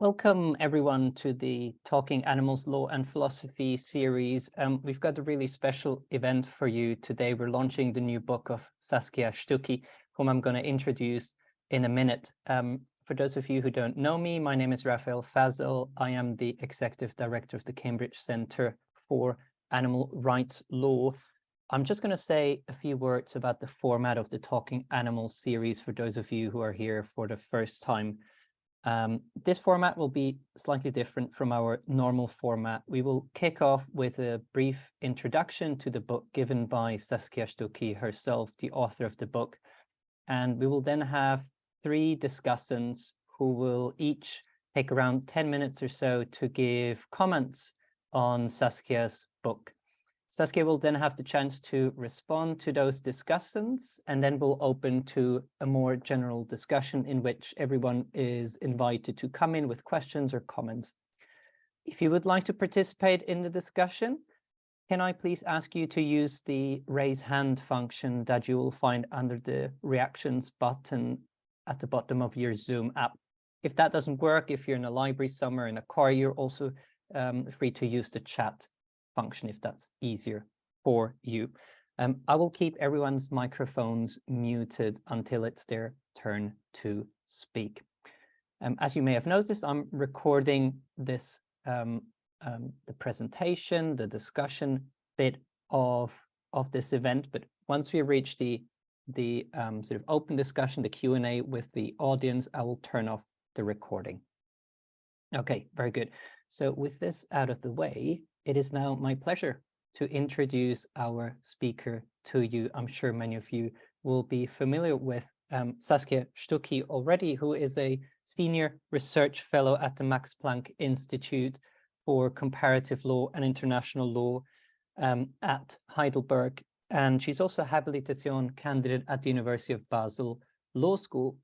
Welcome everyone to the Talking Animals Law and Philosophy series. We've got a really special event for you today. We're launching the new book of Saskia Stucki, whom I'm going to introduce in a minute. For those of you who don't know me, my name is Raphael Fazel. I am the Executive Director of the Cambridge Centre for Animal Rights Law. I'm just going to say a few words about the format of the Talking Animals series for those of you who are here for the first time. This format will be slightly different from our normal format. We will kick off with a brief introduction to the book given by Saskia Stucki herself, the author of the book. And we will then have three discussants who will each take around 10 minutes or so to give comments on Saskia's book. Saskia will then have the chance to respond to those discussants, and then we'll open to a more general discussion in which everyone is invited to come in with questions or comments. If you would like to participate in the discussion, can I please ask you to use the raise hand function that you will find under the reactions button at the bottom of your Zoom app. If that doesn't work, if you're in a library somewhere in a car, you're also free to use the chat function if that's easier for you. I will keep everyone's microphones muted until it's their turn to speak. As you may have noticed, I'm recording this, the presentation, the discussion bit of this event, but once we reach the sort of open discussion, the Q&A with the audience, I will turn off the recording. Okay, very good. So with this out of the way, it is now my pleasure to introduce our speaker to you. I'm sure many of you will be familiar with Saskia Stucki already, who is a senior research fellow at the Max Planck Institute for Comparative Law and International Law at Heidelberg. And she's also a habilitation candidate at the University of Basel Law School.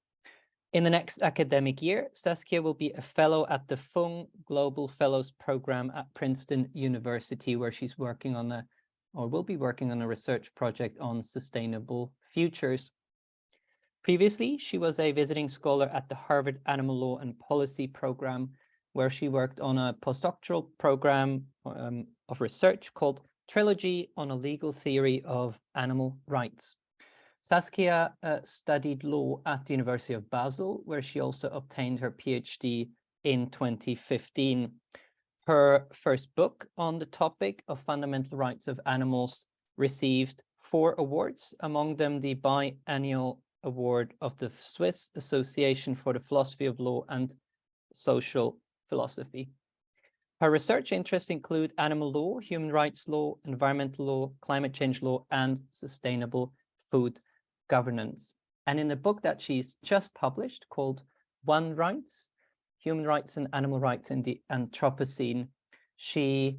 In the next academic year, Saskia will be a fellow at the Fung Global Fellows Program at Princeton University, where she's working on will be working on a research project on sustainable futures. Previously, she was a visiting scholar at the Harvard Animal Law and Policy Program, where she worked on a postdoctoral program of research called Trilogy on a Legal Theory of Animal Rights. Saskia studied law at the University of Basel, where she also obtained her PhD in 2015. Her first book on the topic of fundamental rights of animals received 4 awards, among them the biennial award of the Swiss Association for the Philosophy of Law and Social Philosophy. Her research interests include animal law, human rights law, environmental law, climate change law, and sustainable food governance. And in a book that she's just published called One Rights, Human Rights and Animal Rights in the Anthropocene, she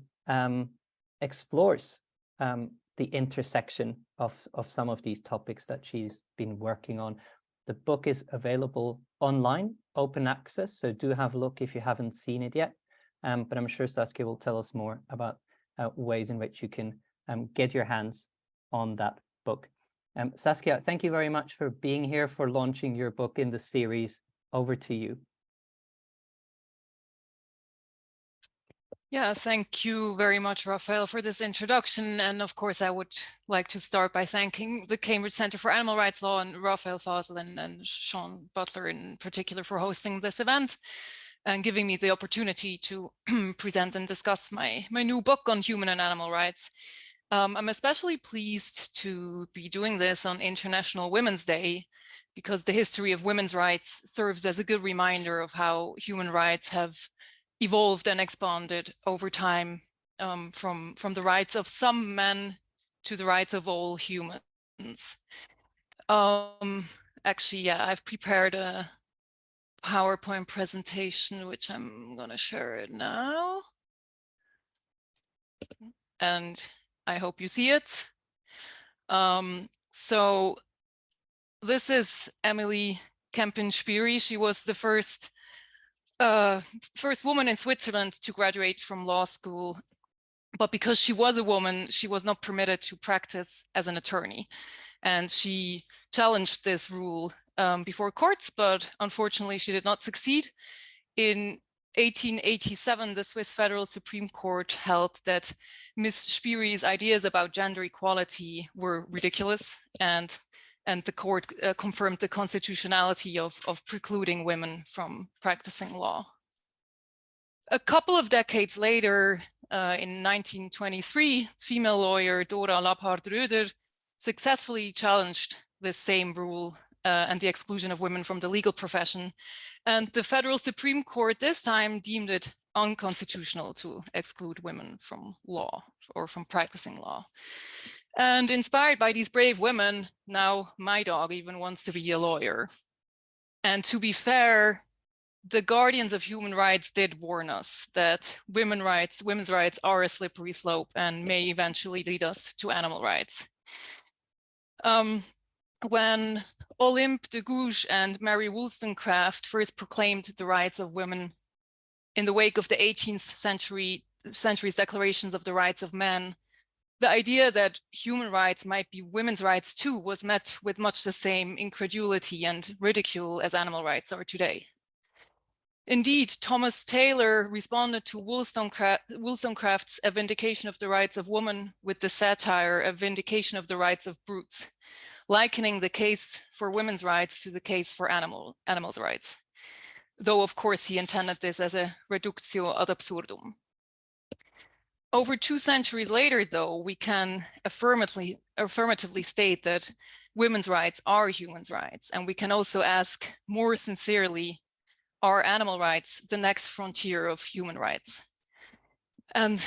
explores the intersection of some of these topics that she's been working on. The book is available online, open access, so do have a look if you haven't seen it yet. But I'm sure Saskia will tell us more about ways in which you can get your hands on that book. Saskia, thank you very much for being here, for launching your book in the series. Over to you. Yeah, thank you very much, Raphael, for this introduction. And of course, I would like to start by thanking the Cambridge Centre for Animal Rights Law and Raphael Fazel and Sean Butler in particular for hosting this event and giving me the opportunity to present and discuss my new book on human and animal rights. I'm especially pleased to be doing this on International Women's Day, because the history of women's rights serves as a good reminder of how human rights have evolved and expanded over time, from the rights of some men to the rights of all humans. Actually, yeah, I've prepared a PowerPoint presentation, which I'm going to share it now. And I hope you see it. So this is Emily Kempin-Spiri. She was the first woman in Switzerland to graduate from law school. But because she was a woman, she was not permitted to practice as an attorney. And she challenged this rule before courts, but unfortunately she did not succeed in 1887, the Swiss Federal Supreme Court held that Ms. Spiri's ideas about gender equality were ridiculous, and the court confirmed the constitutionality of precluding women from practicing law. A couple of decades later, in 1923, female lawyer Dora Lappard-Röder successfully challenged this same rule and the exclusion of women from the legal profession. And the Federal Supreme Court this time deemed it unconstitutional to exclude women from law or from practicing law. And inspired by these brave women, now my dog even wants to be a lawyer. And to be fair, the guardians of human rights did warn us that women's rights are a slippery slope and may eventually lead us to animal rights. When Olympe de Gouges and Mary Wollstonecraft first proclaimed the rights of women in the wake of the 18th century's declarations of the rights of men, the idea that human rights might be women's rights too was met with much the same incredulity and ridicule as animal rights are today. Indeed, Thomas Taylor responded to Wollstonecraft's A Vindication of the Rights of Woman with the satire A Vindication of the Rights of Brutes, likening the case for women's rights to the case for animals' rights, though of course he intended this as a reductio ad absurdum. Over 2 centuries later, though, we can affirmatively state that women's rights are human rights, and we can also ask more sincerely, are animal rights the next frontier of human rights? And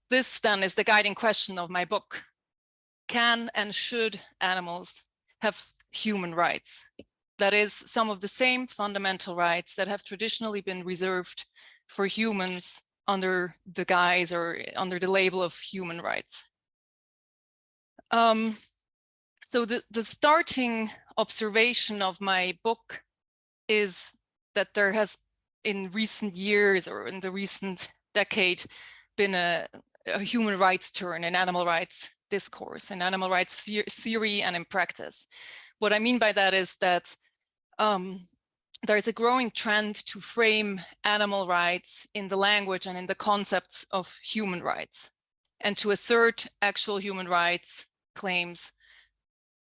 this then is the guiding question of my book. Can and should animals have human rights? That is, some of the same fundamental rights that have traditionally been reserved for humans under the guise or under the label of human rights. So the starting observation of my book is that there has in recent years or in the recent decade been a human rights turn in animal rights discourse, in animal rights theory and in practice. What I mean by that is that there's a growing trend to frame animal rights in the language and in the concepts of human rights, and to assert actual human rights claims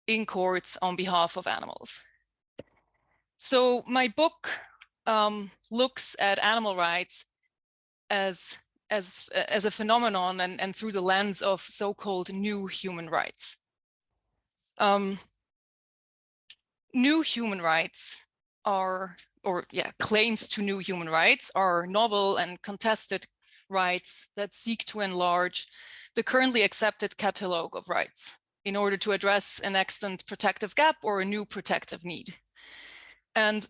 in courts on behalf of animals. So my book looks at animal rights as a phenomenon and through the lens of so-called new human rights. New human rights claims to new human rights are novel and contested rights that seek to enlarge the currently accepted catalog of rights in order to address an extant protective gap or a new protective need. And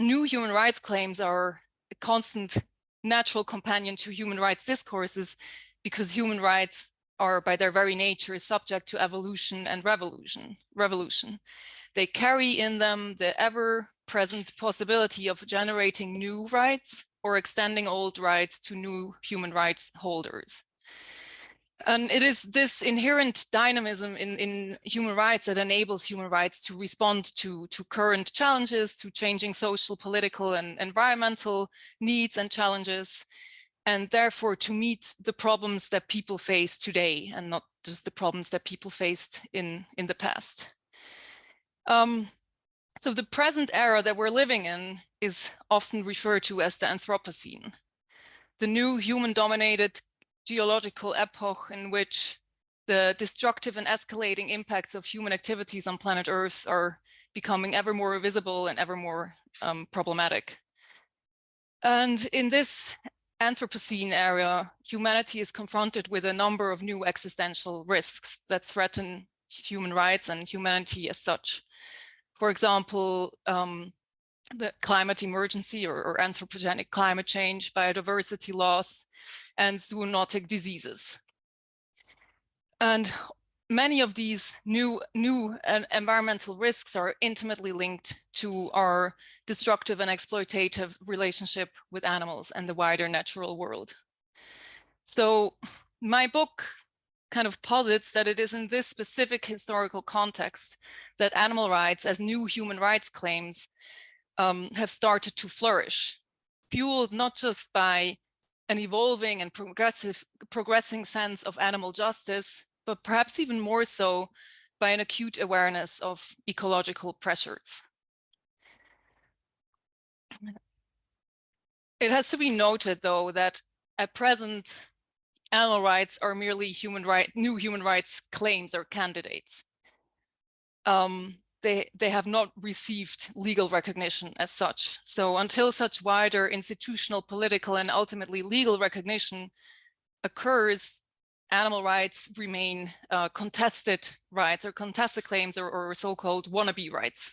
new human rights claims are a constant natural companion to human rights discourses because human rights are by their very nature subject to evolution and revolution. They carry in them the ever-present possibility of generating new rights or extending old rights to new human rights holders. And it is this inherent dynamism in human rights that enables human rights to respond to current challenges, to changing social, political, and environmental needs and challenges, and therefore to meet the problems that people face today and not just the problems that people faced in the past. So the present era that we're living in is often referred to as the Anthropocene, the new human-dominated geological epoch in which the destructive and escalating impacts of human activities on planet Earth are becoming ever more visible and ever more problematic. And in this Anthropocene era, humanity is confronted with a number of new existential risks that threaten human rights and humanity as such. For example, the climate emergency or anthropogenic climate change, biodiversity loss, and zoonotic diseases. And many of these new environmental risks are intimately linked to our destructive and exploitative relationship with animals and the wider natural world. So my book kind of posits that it is in this specific historical context that animal rights as new human rights claims have started to flourish. fueled not just by an evolving and progressing sense of animal justice, but perhaps even more so by an acute awareness of ecological pressures. It has to be noted, though, that at present, animal rights are merely new human rights claims or candidates. They have not received legal recognition as such. So until such wider institutional, political, and ultimately legal recognition occurs, animal rights remain contested rights or contested claims or so-called wannabe rights.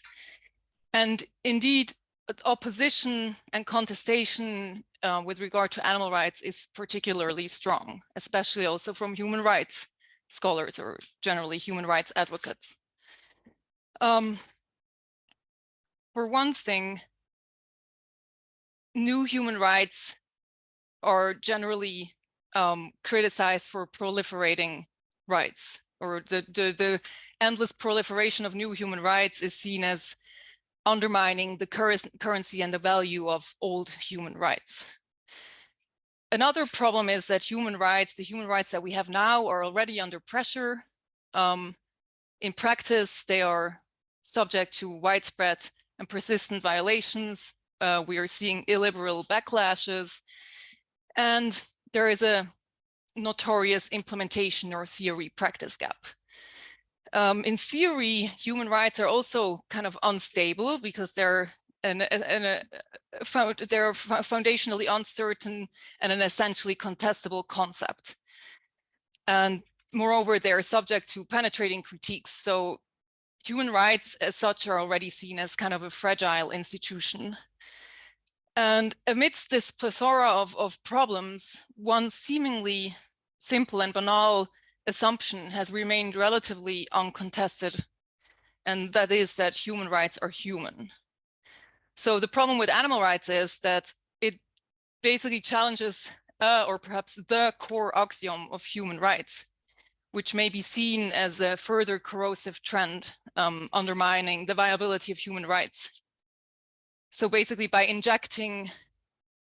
And indeed, opposition and contestation with regard to animal rights is particularly strong, especially also from human rights scholars or generally human rights advocates. For one thing, new human rights are generally criticized for proliferating rights, or the endless proliferation of new human rights is seen as undermining the currency and the value of old human rights. Another problem is that the human rights that we have now are already under pressure. In practice, they are subject to widespread and persistent violations. We are seeing illiberal backlashes, and there is a notorious implementation or theory practice gap. In theory, human rights are also kind of unstable because they're foundationally uncertain and an essentially contestable concept. And moreover, they are subject to penetrating critiques. So human rights as such are already seen as kind of a fragile institution. And amidst this plethora of problems, one seemingly simple and banal assumption has remained relatively uncontested, and that is that human rights are human. So the problem with animal rights is that it basically challenges or perhaps the core axiom of human rights, which may be seen as a further corrosive trend undermining the viability of human rights. So basically, by injecting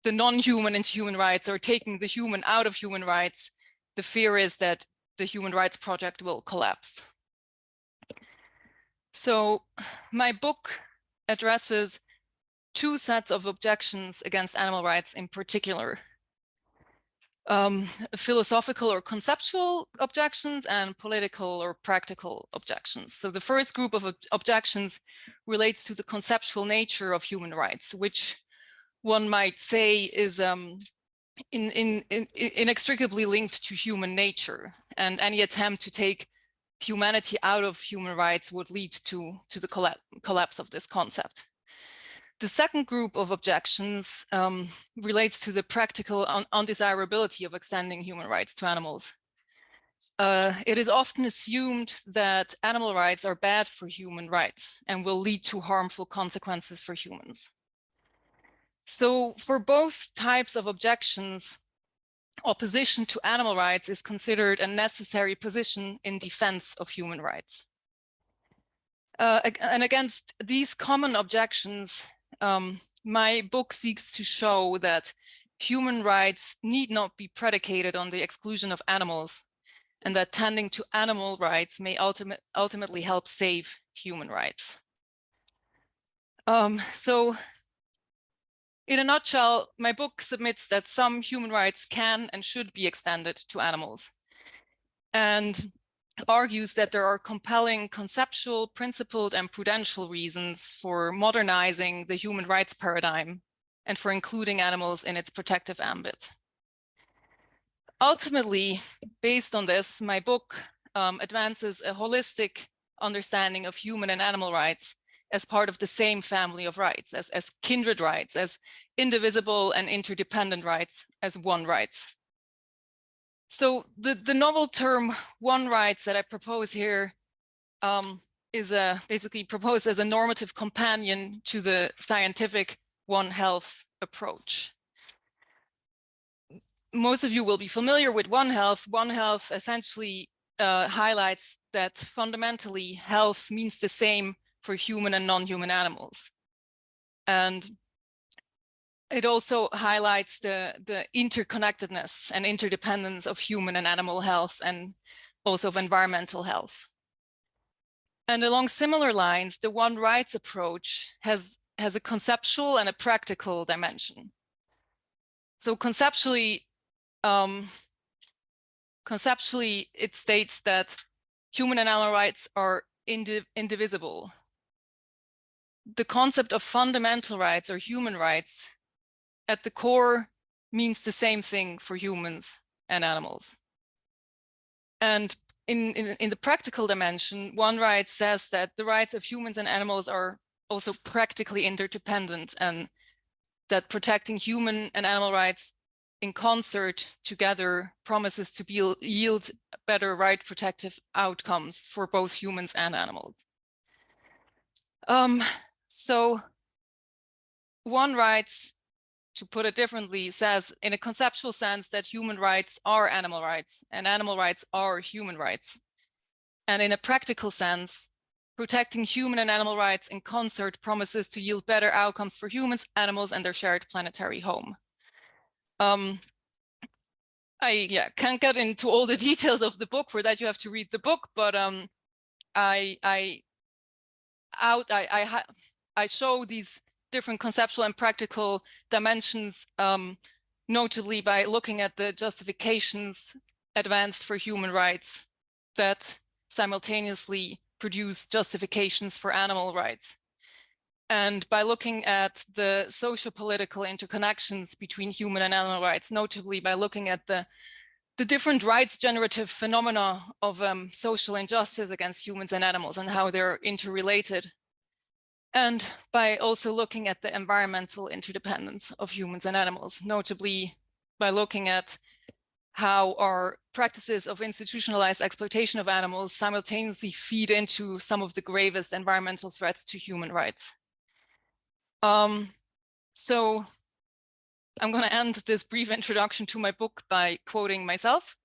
the non-human into human rights or taking the human out of human rights, the fear is that the human rights project will collapse. So my book addresses two sets of objections against animal rights in particular. Philosophical or conceptual objections and political or practical objections. So the first group of objections relates to the conceptual nature of human rights, which one might say is inextricably linked to human nature, and any attempt to take humanity out of human rights would lead to the collapse of this concept. The second group of objections relates to the practical undesirability of extending human rights to animals. It is often assumed that animal rights are bad for human rights and will lead to harmful consequences for humans. So for both types of objections, opposition to animal rights is considered a necessary position in defense of human rights. And against these common objections, my book seeks to show that human rights need not be predicated on the exclusion of animals, and that tending to animal rights may ultimately help save human rights. So in a nutshell, my book submits that some human rights can and should be extended to animals, and argues that there are compelling conceptual, principled, and prudential reasons for modernizing the human rights paradigm and for including animals in its protective ambit. Ultimately, based on this, my book advances a holistic understanding of human and animal rights as part of the same family of rights, as kindred rights, as indivisible and interdependent rights, as one rights. So the novel term one rights that I propose here is basically proposed as a normative companion to the scientific One Health approach. Most of you will be familiar with One Health. One Health essentially highlights that fundamentally health means the same for human and non-human animals. And it also highlights the interconnectedness and interdependence of human and animal health, and also of environmental health. And along similar lines, the One Rights approach has a conceptual and a practical dimension. So conceptually, it states that human and animal rights are indivisible. The concept of fundamental rights or human rights at the core means the same thing for humans and animals. And in the practical dimension, One Right says that the rights of humans and animals are also practically interdependent, and that protecting human and animal rights in concert together promises to yield better right protective outcomes for both humans and animals. So One Rights, to put it differently, says in a conceptual sense that human rights are animal rights and animal rights are human rights. And in a practical sense, protecting human and animal rights in concert promises to yield better outcomes for humans, animals, and their shared planetary home. I can't get into all the details of the book. For that, you have to read the book. But I show these different conceptual and practical dimensions, notably by looking at the justifications advanced for human rights that simultaneously produce justifications for animal rights. And by looking at the socio-political interconnections between human and animal rights, notably by looking at the different rights generative phenomena of social injustice against humans and animals and how they're interrelated. And by also looking at the environmental interdependence of humans and animals, notably by looking at how our practices of institutionalized exploitation of animals simultaneously feed into some of the gravest environmental threats to human rights. So I'm going to end this brief introduction to my book by quoting myself.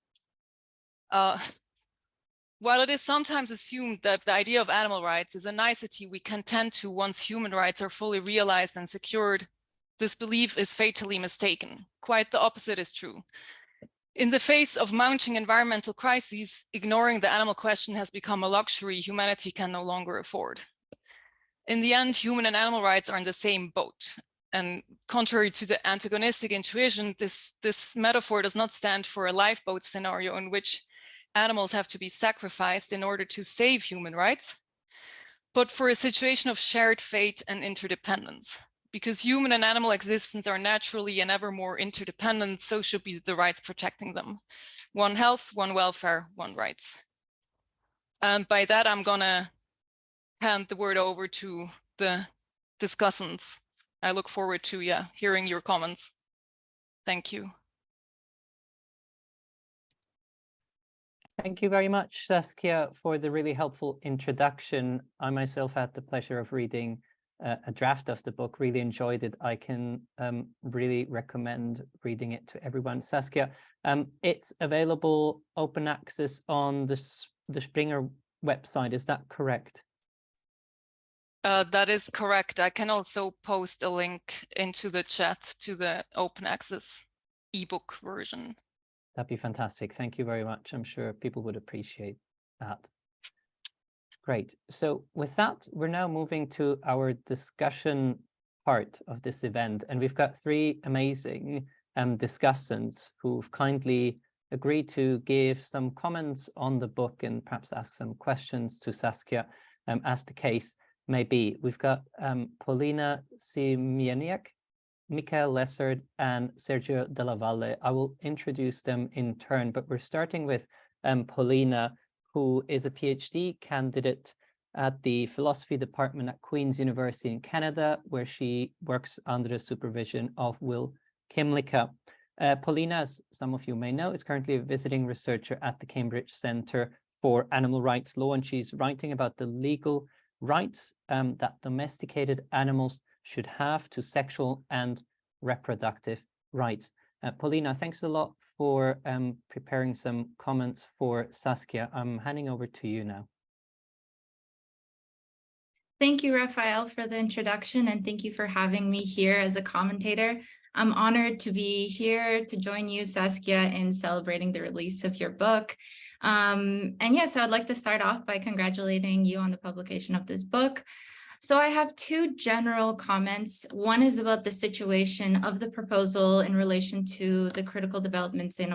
While it is sometimes assumed that the idea of animal rights is a nicety we can tend to once human rights are fully realized and secured, this belief is fatally mistaken. Quite the opposite is true. In the face of mounting environmental crises, ignoring the animal question has become a luxury humanity can no longer afford. In the end, human and animal rights are in the same boat. And contrary to the antagonistic intuition, this metaphor does not stand for a lifeboat scenario in which animals have to be sacrificed in order to save human rights, but for a situation of shared fate and interdependence. Because human and animal existence are naturally and ever more interdependent, so should be the rights protecting them. One health, one welfare, one rights. And by that, I'm gonna hand the word over to the discussants. I look forward to hearing your comments. Thank you. Thank you very much, Saskia, for the really helpful introduction. I myself had the pleasure of reading a draft of the book, really enjoyed it. I can really recommend reading it to everyone. Saskia, it's available open access on the Springer website, is that correct? That is correct. I can also post a link into the chat to the open access ebook version. That'd be fantastic. Thank you very much. I'm sure people would appreciate that. Great. So with that, we're now moving to our discussion part of this event. And we've got three amazing discussants who've kindly agreed to give some comments on the book and perhaps ask some questions to Saskia, as the case may be. We've got Paulina Siemieniak, Michael Lessard, and Sergio Della Valle. I will introduce them in turn, but we're starting with Paulina, who is a PhD candidate at the philosophy department at Queen's University in Canada, where she works under the supervision of Will Kymlicka. Paulina, as some of you may know, is currently a visiting researcher at the Cambridge Centre for Animal Rights Law, and she's writing about the legal rights that domesticated animals should have to sexual and reproductive rights. Paulina, thanks a lot for preparing some comments for Saskia. I'm handing over to you now. Thank you, Raphael, for the introduction, and thank you for having me here as a commentator. I'm honored to be here to join you, Saskia, in celebrating the release of your book. And yes, I would like to start off by congratulating you on the publication of this book. So I have two general comments. One is about the situation of the proposal in relation to the critical developments in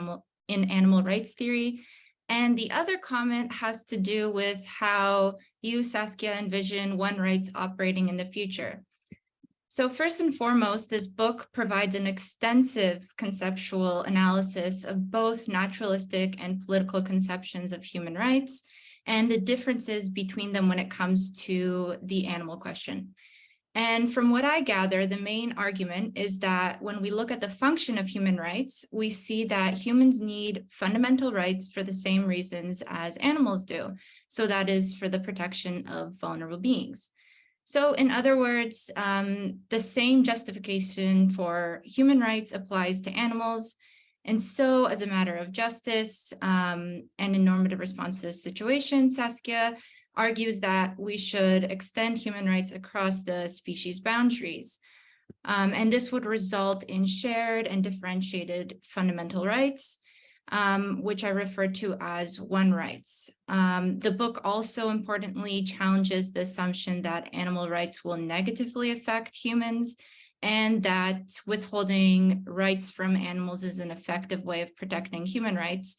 animal rights theory. And the other comment has to do with how you, Saskia, envision one rights operating in the future. So first and foremost, this book provides an extensive conceptual analysis of both naturalistic and political conceptions of human rights and the differences between them when it comes to the animal question. And from what I gather, the main argument is that when we look at the function of human rights, we see that humans need fundamental rights for the same reasons as animals do. So that is for the protection of vulnerable beings. So in other words, the same justification for human rights applies to animals. And so as a matter of justice and in normative response to this situation, Saskia argues that we should extend human rights across the species boundaries. And this would result in shared and differentiated fundamental rights, which I refer to as one rights. The book also importantly challenges the assumption that animal rights will negatively affect humans and that withholding rights from animals is an effective way of protecting human rights.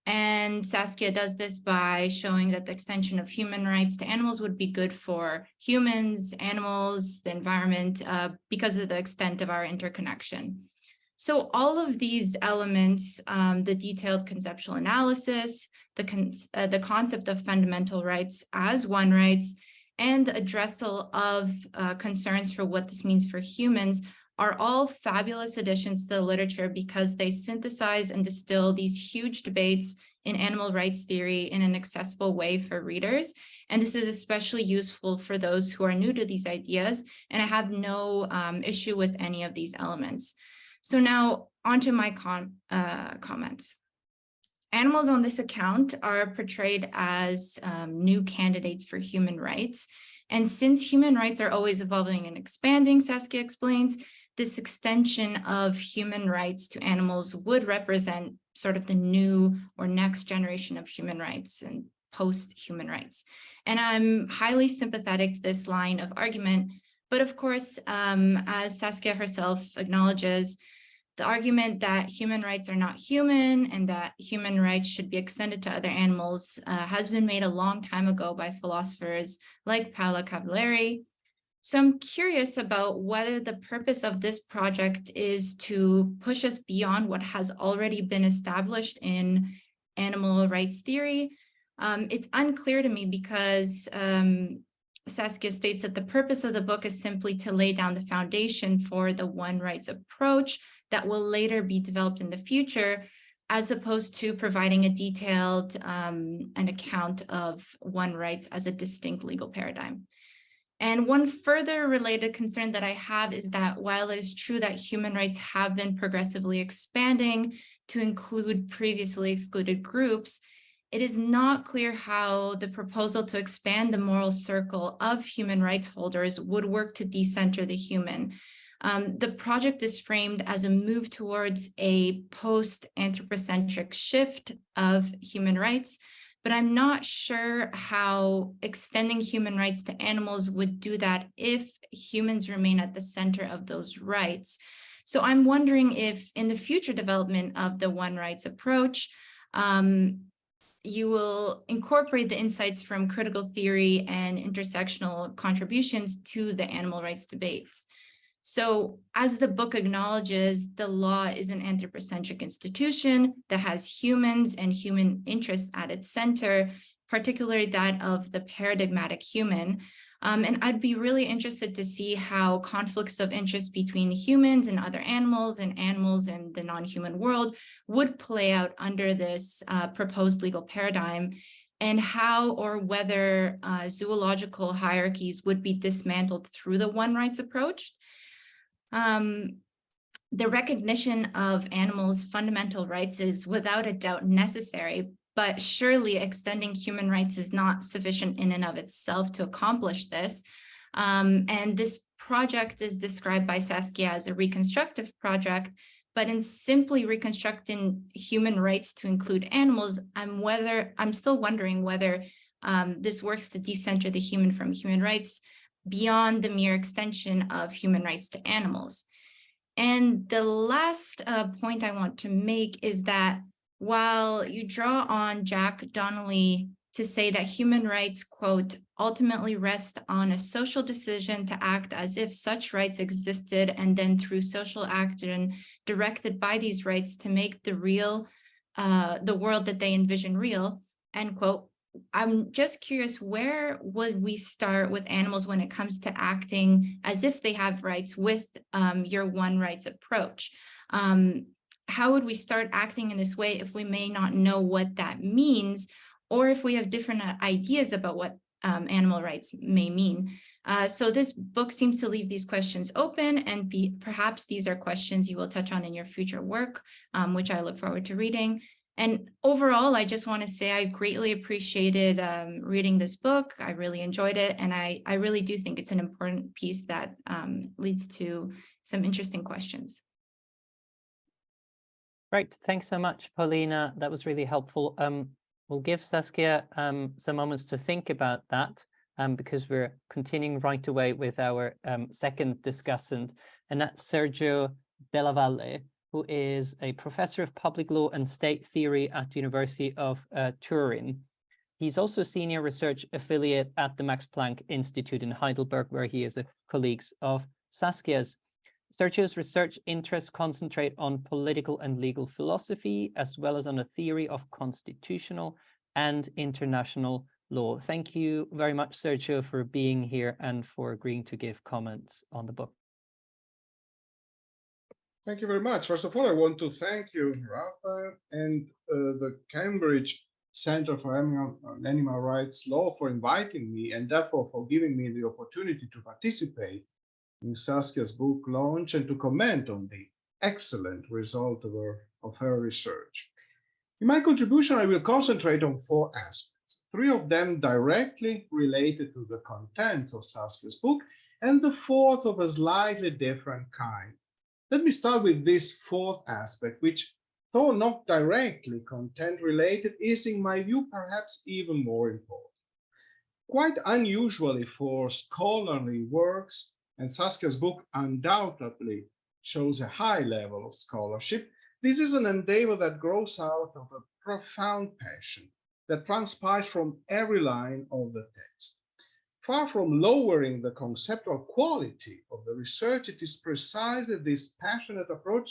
And Saskia does this by showing that the extension of human rights to animals would be good for humans, animals, the environment, because of the extent of our interconnection. So all of these elements, the detailed conceptual analysis, the concept of fundamental rights as one rights, and the addressal of concerns for what this means for humans are all fabulous additions to the literature because they synthesize and distill these huge debates in animal rights theory in an accessible way for readers. And this is especially useful for those who are new to these ideas, and I have no issue with any of these elements. So now onto my comments. Animals on this account are portrayed as new candidates for human rights. And since human rights are always evolving and expanding, Saskia explains, this extension of human rights to animals would represent sort of the new or next generation of human rights and post-human rights. And I'm highly sympathetic to this line of argument. But of course, as Saskia herself acknowledges, the argument that human rights are not human and that human rights should be extended to other animals has been made a long time ago by philosophers like Paolo Cavalieri. So I'm curious about whether the purpose of this project is to push us beyond what has already been established in animal rights theory. It's unclear to me because Saskia states that the purpose of the book is simply to lay down the foundation for the one rights approach that will later be developed in the future, as opposed to providing a detailed an account of one rights as a distinct legal paradigm. And one further related concern that I have is that while it is true that human rights have been progressively expanding to include previously excluded groups, it is not clear how the proposal to expand the moral circle of human rights holders would work to decenter the human. The project is framed as a move towards a post-anthropocentric shift of human rights, but I'm not sure how extending human rights to animals would do that if humans remain at the center of those rights. So I'm wondering if in the future development of the one rights approach, you will incorporate the insights from critical theory and intersectional contributions to the animal rights debates. So as the book acknowledges, the law is an anthropocentric institution that has humans and human interests at its center, particularly that of the paradigmatic human. And I'd be really interested to see how conflicts of interest between humans and other animals and the non-human world would play out under this proposed legal paradigm, and how or whether zoological hierarchies would be dismantled through the one rights approach. The recognition of animals' fundamental rights is without a doubt necessary, but surely extending human rights is not sufficient in and of itself to accomplish this. And this project is described by Saskia as a reconstructive project, but in simply reconstructing human rights to include animals, I'm still wondering whether this works to decenter the human from human rights beyond the mere extension of human rights to animals. And the last point I want to make is that while you draw on Jack Donnelly to say that human rights, quote, ultimately rest on a social decision to act as if such rights existed, and then through social action directed by these rights to make the world that they envision real, end quote. I'm just curious, where would we start with animals when it comes to acting as if they have rights with your one rights approach? How would we start acting in this way if we may not know what that means, or if we have different ideas about what animal rights may mean? So this book seems to leave these questions open, and perhaps these are questions you will touch on in your future work, which I look forward to reading. And overall, I just want to say I greatly appreciated reading this book. I really enjoyed it. And I really do think it's an important piece that leads to some interesting questions. Great. Thanks so much, Paulina. That was really helpful. We'll give Saskia some moments to think about that because we're continuing right away with our second discussant, and that's Sergio Della Valle, who is a professor of public law and state theory at the University of Turin. He's also senior research affiliate at the Max Planck Institute in Heidelberg, where he is a colleague of Saskia's. Sergio's research interests concentrate on political and legal philosophy, as well as on a theory of constitutional and international law. Thank you very much, Sergio, for being here and for agreeing to give comments on the book. Thank you very much. First of all, I want to thank you, Rafael, and the Cambridge Center for Animal Rights Law for inviting me, and therefore for giving me the opportunity to participate in Saskia's book launch and to comment on the excellent result of her research. In my contribution, I will concentrate on 4 aspects, 3 of them directly related to the contents of Saskia's book, and the 4th of a slightly different kind. Let me start with this 4th aspect, which, though not directly content-related, is, in my view, perhaps even more important. Quite unusually for scholarly works, and Saskia's book undoubtedly shows a high level of scholarship, this is an endeavor that grows out of a profound passion that transpires from every line of the text. Far from lowering the conceptual quality of the research, it is precisely this passionate approach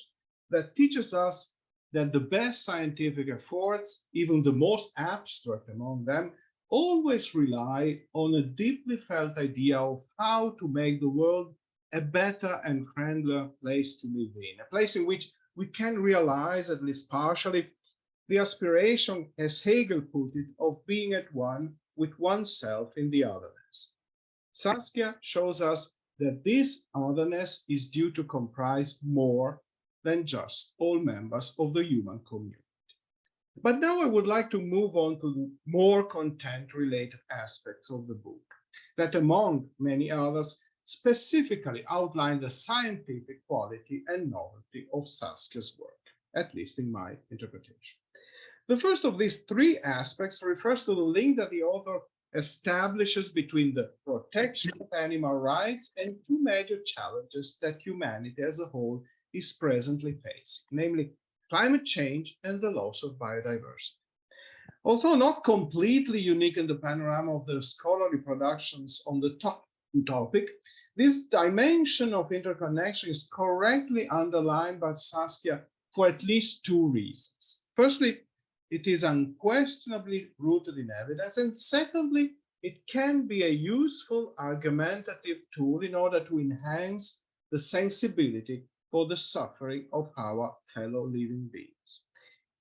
that teaches us that the best scientific efforts, even the most abstract among them, always rely on a deeply felt idea of how to make the world a better and friendlier place to live in, a place in which we can realize, at least partially, the aspiration, as Hegel put it, of being at one with oneself in the otherness. Saskia shows us that this otherness is due to comprise more than just all members of the human community. But now I would like to move on to the more content-related aspects of the book, that among many others specifically outline the scientific quality and novelty of Saskia's work, at least in my interpretation. The first of these 3 aspects refers to the link that the author establishes between the protection of animal rights and 2 major challenges that humanity as a whole is presently facing, namely climate change and the loss of biodiversity. Although not completely unique in the panorama of the scholarly productions on the topic, this dimension of interconnection is correctly underlined by Saskia for at least 2 reasons. Firstly, it is unquestionably rooted in evidence, and secondly, it can be a useful argumentative tool in order to enhance the sensibility for the suffering of our fellow living beings.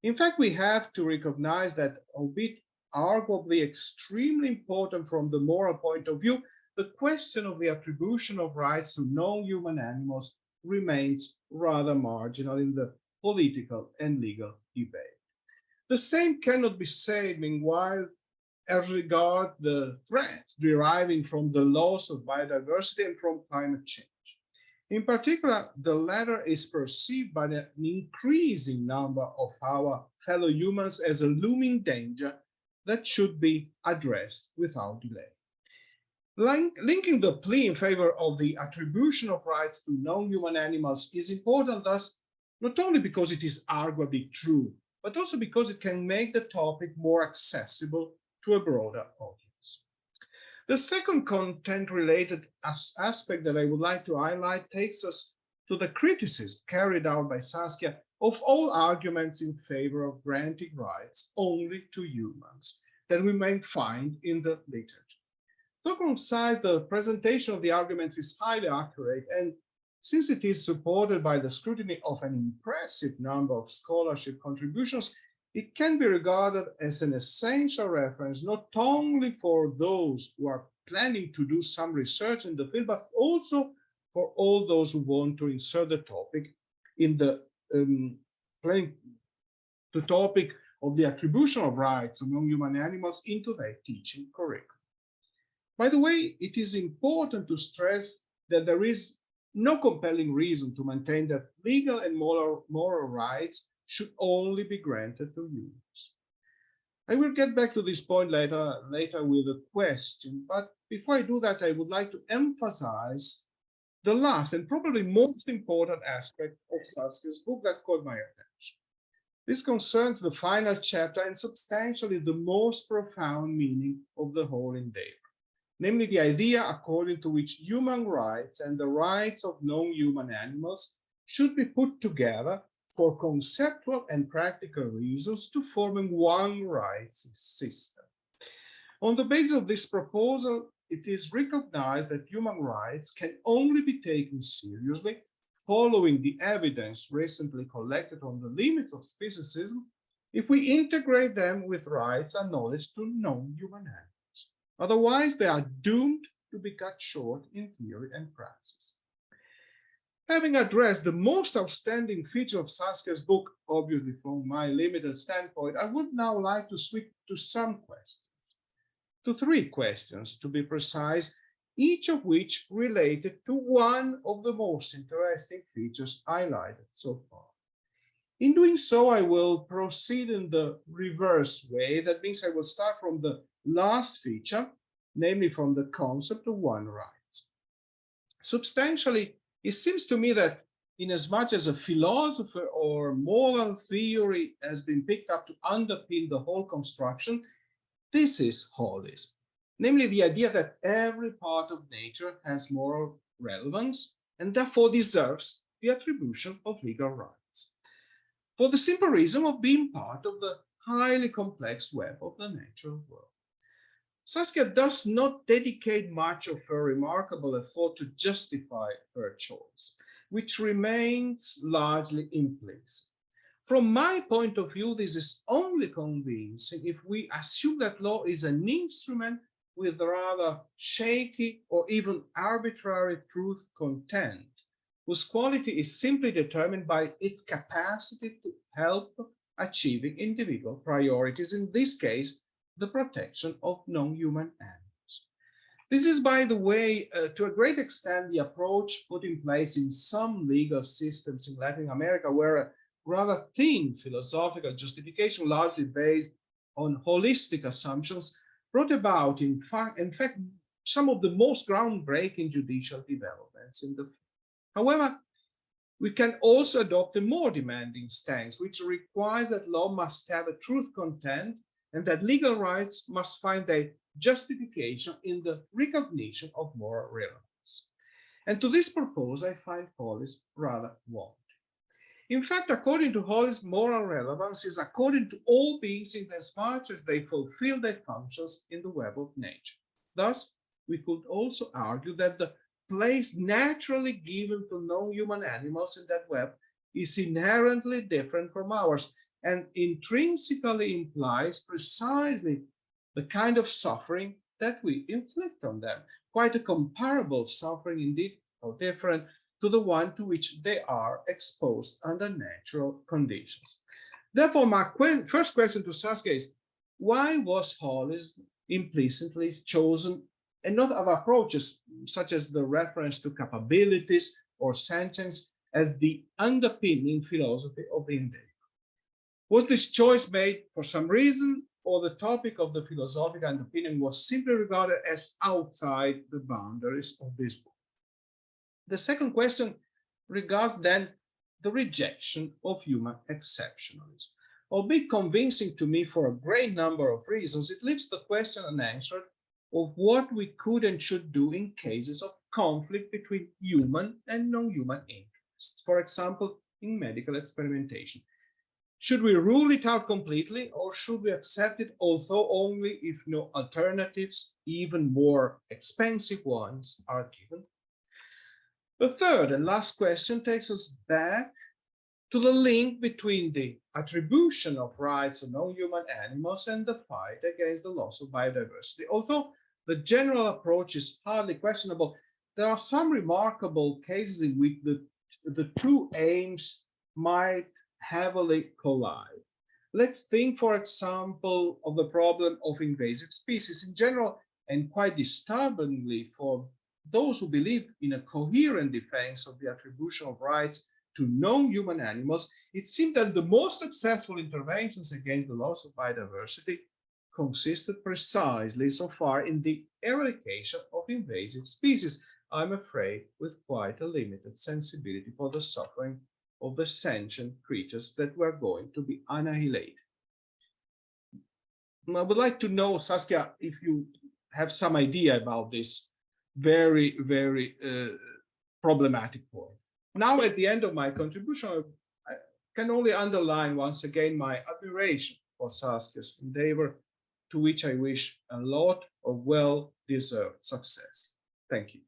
In fact, we have to recognize that, albeit arguably extremely important from the moral point of view, the question of the attribution of rights to non-human animals remains rather marginal in the political and legal debate. The same cannot be said, meanwhile, as regard the threats deriving from the loss of biodiversity and from climate change. In particular, the latter is perceived by an increasing number of our fellow humans as a looming danger that should be addressed without delay. Linking the plea in favor of the attribution of rights to non-human animals is important, thus, not only because it is arguably true, but also because it can make the topic more accessible to a broader audience. The second content-related aspect that I would like to highlight takes us to the criticism carried out by Saskia of all arguments in favor of granting rights only to humans that we may find in the literature. To concise, the presentation of the arguments is highly accurate, and since it is supported by the scrutiny of an impressive number of scholarship contributions, it can be regarded as an essential reference not only for those who are planning to do some research in the field, but also for all those who want to insert the topic in the topic of the attribution of rights among human animals into their teaching curriculum. By the way, it is important to stress that there is no compelling reason to maintain that legal and moral rights should only be granted to humans. I will get back to this point later with a question, but before I do that, I would like to emphasize the last and probably most important aspect of Saskia's book that caught my attention. This concerns the final chapter and substantially the most profound meaning of the whole endeavor, namely the idea according to which human rights and the rights of non-human animals should be put together for conceptual and practical reasons to form one rights system. On the basis of this proposal, it is recognized that human rights can only be taken seriously following the evidence recently collected on the limits of speciesism if we integrate them with rights acknowledged to non-human animals. Otherwise, they are doomed to be cut short in theory and praxis. Having addressed the most outstanding feature of Saskia's book, obviously from my limited standpoint, I would now like to switch to some questions, to 3 questions to be precise, each of which related to one of the most interesting features highlighted so far. In doing so, I will proceed in the reverse way. That means I will start from the last feature, namely from the concept of one rights. Substantially, it seems to me that inasmuch as a philosopher or moral theory has been picked up to underpin the whole construction, this is holism, namely the idea that every part of nature has moral relevance and therefore deserves the attribution of legal rights, for the simple reason of being part of the highly complex web of the natural world. Saskia does not dedicate much of her remarkable effort to justify her choice, which remains largely implicit. From my point of view, this is only convincing if we assume that law is an instrument with rather shaky or even arbitrary truth content, whose quality is simply determined by its capacity to help achieving individual priorities, in this case, the protection of non-human animals. This is, by the way, to a great extent, the approach put in place in some legal systems in Latin America, where a rather thin philosophical justification, largely based on holistic assumptions, brought about, in fact, some of the most groundbreaking judicial developments in the field. However, we can also adopt a more demanding stance, which requires that law must have a truth content and that legal rights must find their justification in the recognition of moral relevance. And to this purpose, I find holism rather wanting. In fact, according to holism, moral relevance is according to all beings in as much as they fulfill their functions in the web of nature. Thus, we could also argue that the place naturally given to non-human animals in that web is inherently different from ours, and intrinsically implies precisely the kind of suffering that we inflict on them, quite a comparable suffering indeed, or different, to the one to which they are exposed under natural conditions. Therefore, my first question to Saskia is, why was holism implicitly chosen and not other approaches, such as the reference to capabilities or sentience as the underpinning philosophy of the endeavor. Was this choice made for some reason, or the topic of the philosophical underpinning was simply regarded as outside the boundaries of this book? The second question regards then the rejection of human exceptionalism. Albeit convincing to me for a great number of reasons, it leaves the question unanswered of what we could and should do in cases of conflict between human and non-human interests, for example, in medical experimentation. Should we rule it out completely, or should we accept it, although only if no alternatives, even more expensive ones, are given? The third and last question takes us back to the link between the attribution of rights of non-human animals and the fight against the loss of biodiversity. Although the general approach is hardly questionable, there are some remarkable cases in which the two aims might heavily collide. Let's think, for example, of the problem of invasive species in general, and quite disturbingly for those who believe in a coherent defense of the attribution of rights to non-human animals. It seemed that the most successful interventions against the loss of biodiversity consisted precisely so far in the eradication of invasive species, I'm afraid with quite a limited sensibility for the suffering of the sentient creatures that were going to be annihilated. I would like to know, Saskia, if you have some idea about this very, very problematic point. Now, at the end of my contribution, I can only underline once again my admiration for Saskia's endeavor, to which I wish a lot of well-deserved success. Thank you.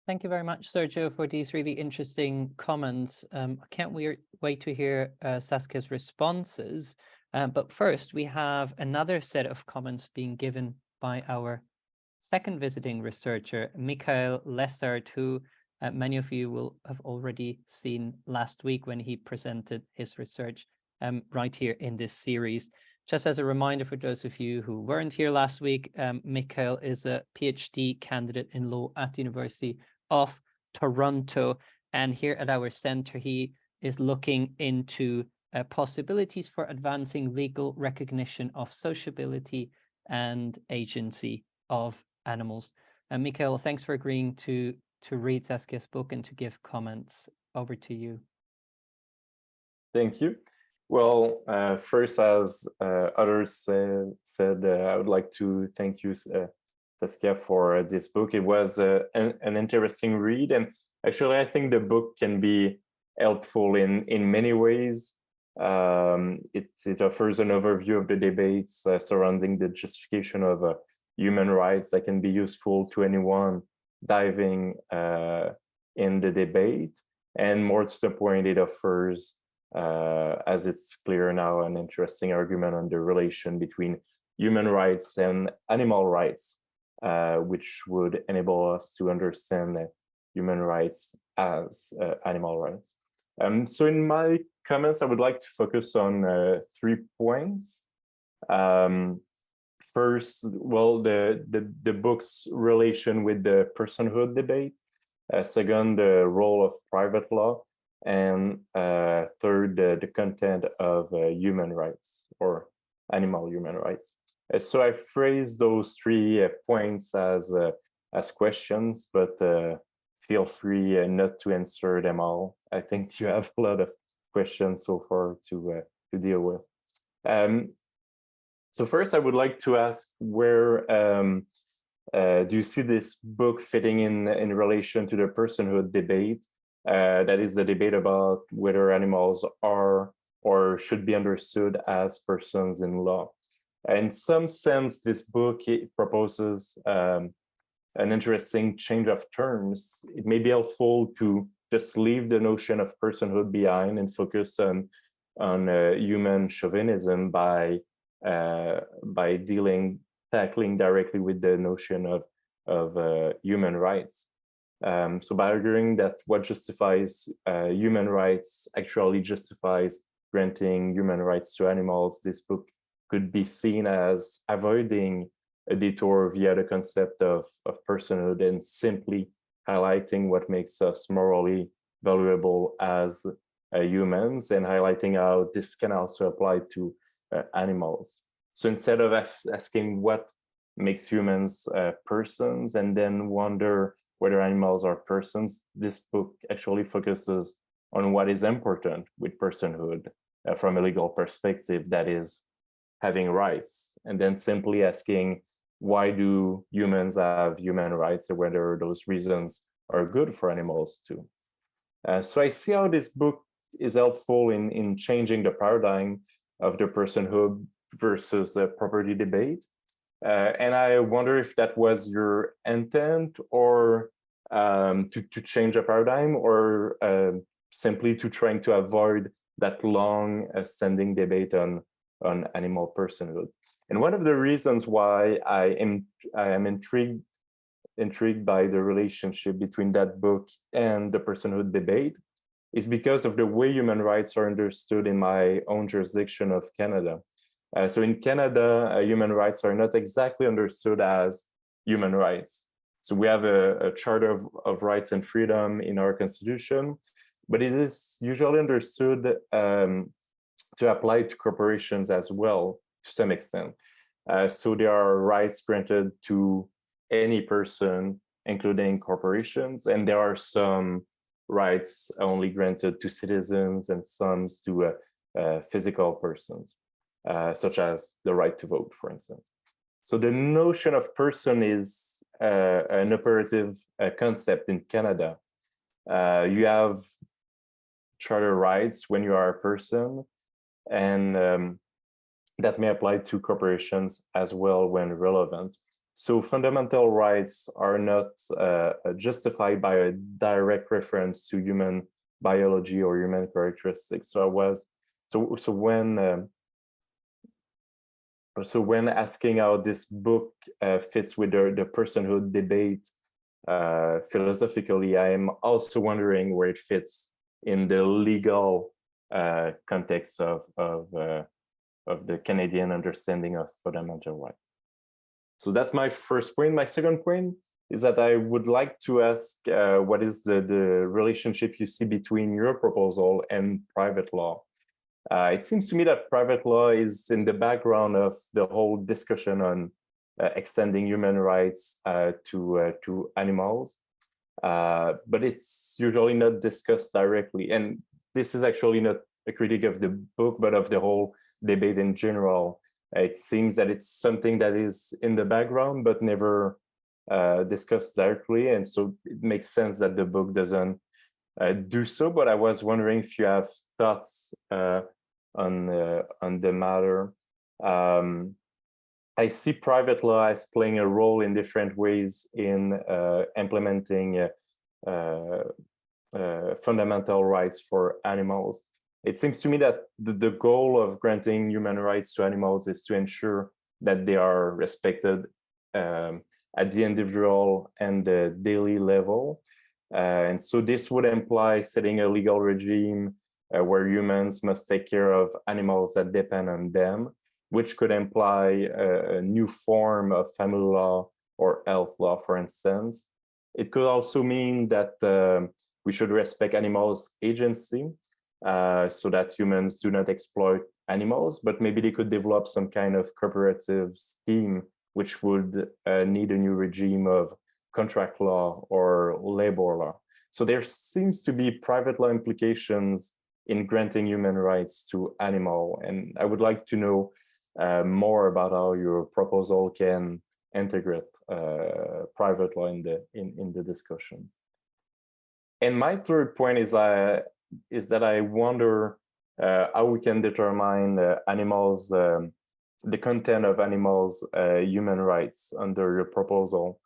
Thank you very much, Sergio, for these really interesting comments. I can't wait to hear Saskia's responses. But first, we have another set of comments being given by our second visiting researcher, Michael Lessard, who many of you will have already seen last week when he presented his research right here in this series. Just as a reminder for those of you who weren't here last week, Michael is a PhD candidate in law at the University of Toronto. And here at our center, he is looking into possibilities for advancing legal recognition of sociability and agency of animals. And Michael, thanks for agreeing to read Saskia's book and to give comments. Over to you. Thank you. Well, first, as others said, I would like to thank you, Saskia, for this book. It was an interesting read, and actually, I think the book can be helpful in many ways. It offers an overview of the debates surrounding the justification of human rights that can be useful to anyone diving in the debate. And more to the point, it offers, as it's clear now, an interesting argument on the relation between human rights and animal rights, which would enable us to understand human rights as animal rights. So in my comments, I would like to focus on 3 points. First, well, the book's relation with the personhood debate. Second, the role of private law. And third, the content of human rights or animal human rights. So I phrased those 3 points as questions, but feel free not to answer them all. I think you have a lot of questions so far to deal with. So first, I would like to ask, where do you see this book fitting in relation to the personhood debate? That is the debate about whether animals are or should be understood as persons in law. In some sense, this book proposes an interesting change of terms. It may be helpful to just leave the notion of personhood behind and focus on human chauvinism by tackling directly with the notion of human rights. So by arguing that what justifies human rights actually justifies granting human rights to animals, this book could be seen as avoiding a detour via the concept of personhood and simply highlighting what makes us morally valuable as humans, and highlighting how this can also apply to animals. So instead of asking what makes humans persons and then wonder whether animals are persons, this book actually focuses on what is important with personhood from a legal perspective, that is having rights, and then simply asking, why do humans have human rights, and whether those reasons are good for animals too. So I see how this book is helpful in changing the paradigm of the personhood versus the property debate. And I wonder if that was your intent, or to change the paradigm, or simply to trying to avoid that long standing debate on animal personhood. And one of the reasons why I am intrigued by the relationship between that book and the personhood debate is because of the way human rights are understood in my own jurisdiction of Canada. So in Canada, human rights are not exactly understood as human rights. So we have a Charter of Rights and Freedom in our Constitution, but it is usually understood to apply to corporations as well, to some extent. So there are rights granted to any person, including corporations, and there are some rights only granted to citizens and some to physical persons, such as the right to vote, for instance. So the notion of person is an operative concept in Canada. You have charter rights when you are a person, and that may apply to corporations as well when relevant. So fundamental rights are not justified by a direct reference to human biology or human characteristics. So when asking how this book fits with the personhood debate philosophically, I am also wondering where it fits in the legal context of the Canadian understanding of fundamental rights. So that's my first point. My second point is that I would like to ask what is the relationship you see between your proposal and private law? It seems to me that private law is in the background of the whole discussion on extending human rights to animals, but it's usually not discussed directly. And this is actually not a critique of the book, but of the whole debate in general. It seems that it's something that is in the background, but never discussed directly. And so it makes sense that the book doesn't do so. But I was wondering if you have thoughts on the matter. I see private law as playing a role in different ways in implementing fundamental rights for animals. It seems to me that the goal of granting human rights to animals is to ensure that they are respected at the individual and the daily level. And so this would imply setting a legal regime where humans must take care of animals that depend on them, which could imply a new form of family law or health law, for instance. It could also mean that we should respect animals' agency, so that humans do not exploit animals, but maybe they could develop some kind of cooperative scheme which would need a new regime of contract law or labor law. So there seems to be private law implications in granting human rights to animals, and I would like to know more about how your proposal can integrate private law in the discussion. And my third point is that I wonder how we can determine animals, the content of animals' human rights under your proposal.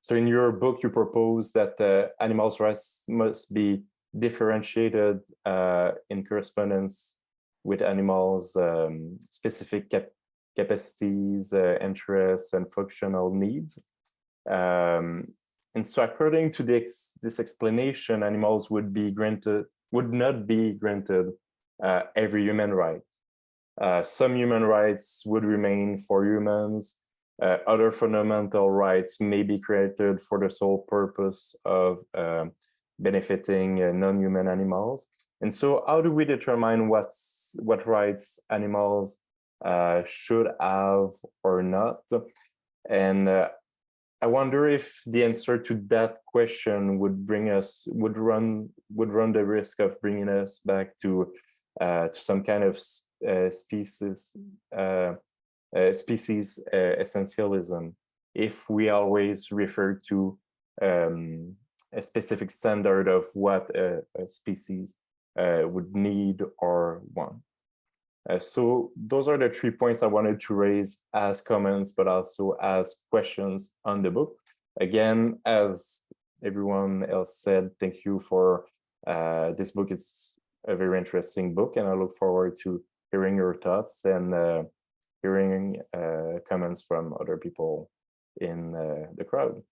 So in your book, you propose that animals' rights must be differentiated in correspondence with animals' specific capacities, interests, and functional needs. And so according to this explanation, animals would not be granted every human right. some human rights would remain for humans. Other fundamental rights may be created for the sole purpose of benefiting non-human animals. And so how do we determine what rights animals should have or not? And I wonder if the answer to that question would run the risk of bringing us back to some kind of species essentialism, if we always refer to a specific standard of what a species would need or want. So those are the 3 points I wanted to raise as comments, but also as questions on the book. Again, as everyone else said, thank you for this book. It's a very interesting book, and I look forward to hearing your thoughts and hearing comments from other people in the crowd.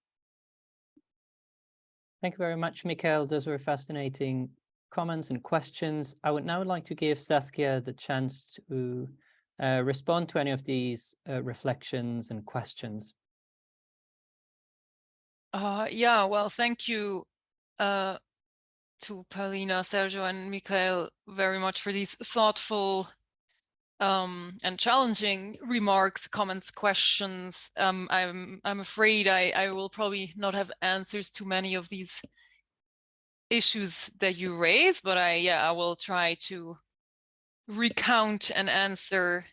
Thank you very much, Mikael. Those were fascinating comments and questions. I would now like to give Saskia the chance to respond to any of these reflections and questions. Yeah, well, thank you to Paulina, Sergio, and Mikael very much for these thoughtful and challenging remarks, comments, questions. I'm afraid I will probably not have answers to many of these issues that you raise, but I will try to recount and answer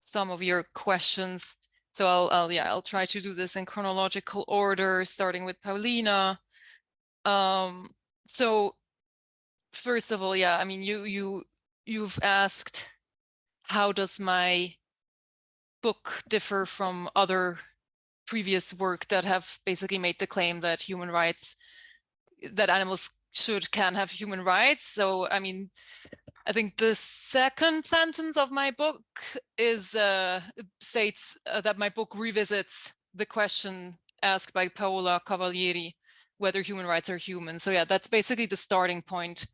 some of your questions. So I'll try to do this in chronological order, starting with Paulina. So first of all, I mean, you've asked, how does my book differ from other previous work that have basically made the claim that human rights, that animals can have human rights? So, I mean, I think the second sentence of my book is states that my book revisits the question asked by Paola Cavalieri, whether human rights are human. So yeah, that's basically the starting point